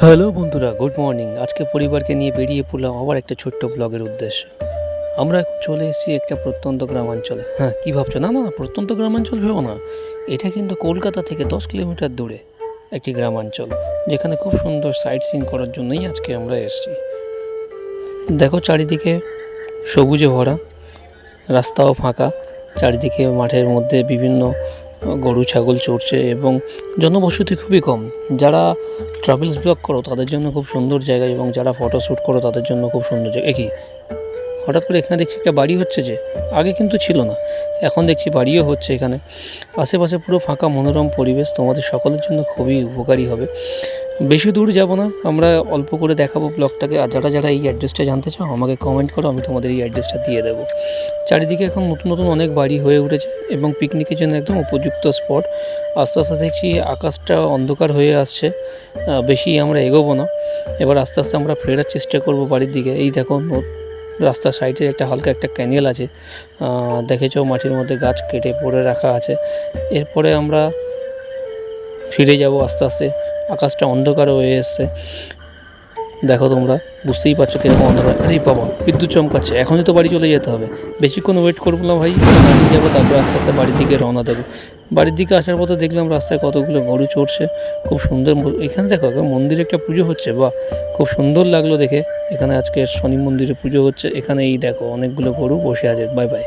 Hello বন্ধুরা, good morning. আজকে পরিবারকে নিয়ে বেরিয়ে পড়লাম আবার একটা ছোট্ট ব্লগের উদ্দেশ্যে। আমরা এখন চলে এসেছি একটা প্রত্যন্ত গ্রামাঞ্চলে। হ্যাঁ, কী ভাবছো? না না না, প্রত্যন্ত গ্রামাঞ্চল ভেবো না। এটা কিন্তু কলকাতা থেকে 10 কিলোমিটার দূরে একটি গ্রামাঞ্চল, যেখানে খুব সুন্দর সাইট সিইং করার জন্যই আজকে আমরা এসেছি। দেখো, চারিদিকে সবুজে ভরা, রাস্তাও ফাঁকা, চারিদিকে মাঠের মধ্যে বিভিন্ন গরু ছাগল চড়ছে এবং জনবসতি খুবই কম। যারা ট্রাভেলস ব্লগ করো তাদের জন্য খুব সুন্দর জায়গা, এবং যারা ফটোশ্যুট করো তাদের জন্য খুব সুন্দর জায়গা। কি হঠাৎ করে এখানে দেখছি একটা বাড়ি হচ্ছে, যে আগে কিন্তু ছিল না, এখন দেখছি বাড়িও হচ্ছে এখানে। আশেপাশে পুরো ফাঁকা মনোরম পরিবেশ, তোমাদের সকলের জন্য খুবই উপকারী হবে। বেশি দূর যাব না, আমরা অল্প করে দেখাবো ব্লগটাকে। আর যারা যারা এই অ্যাড্রেসটা জানতে চাও আমাকে কমেন্ট করো, আমি তোমাদের এই অ্যাড্রেসটা দিয়ে দেবো। চারিদিকে এখন নতুন নতুন অনেক বাড়ি হয়ে উঠেছে এবং পিকনিকের জন্য একদম উপযুক্ত স্পট। আস্তে আস্তে দেখছি আকাশটা অন্ধকার হয়ে আসছে, বেশি আমরা এগোবো না। এবার আস্তে আস্তে আমরা ফেরার চেষ্টা করব বাড়ির দিকে। এই দেখো, রাস্তার সাইডে একটা হালকা একটা ক্যানেল আছে, দেখেছো মাটির মধ্যে গাছ কেটে পড়ে রাখা আছে। এরপরে আমরা ফিরে যাব আস্তে আস্তে। আকাশটা অন্ধকার হয়ে এসছে, দেখো তোমরা বুঝতেই পারছো কীরকম অন্ধকার। আরে বাবা, বিদ্যুৎ চমকাচ্ছে, এখনই তো বাড়ি চলে যেতে হবে। বেশিক্ষণ ওয়েট করবো না ভাই, বাড়ি যাবো, তারপরে আস্তে আস্তে বাড়ির দিকে রওনা দেবো। বাড়ির দিকে আসার পথে দেখলাম রাস্তায় কতগুলো গরু চড়ছে, খুব সুন্দর। এখানে দেখো মন্দিরে একটা পুজো হচ্ছে, বাহ খুব সুন্দর লাগলো দেখে। এখানে আজকে শনি মন্দিরে পুজো হচ্ছে, এখানে এই দেখো অনেকগুলো গরু বসে আছে। Bye bye.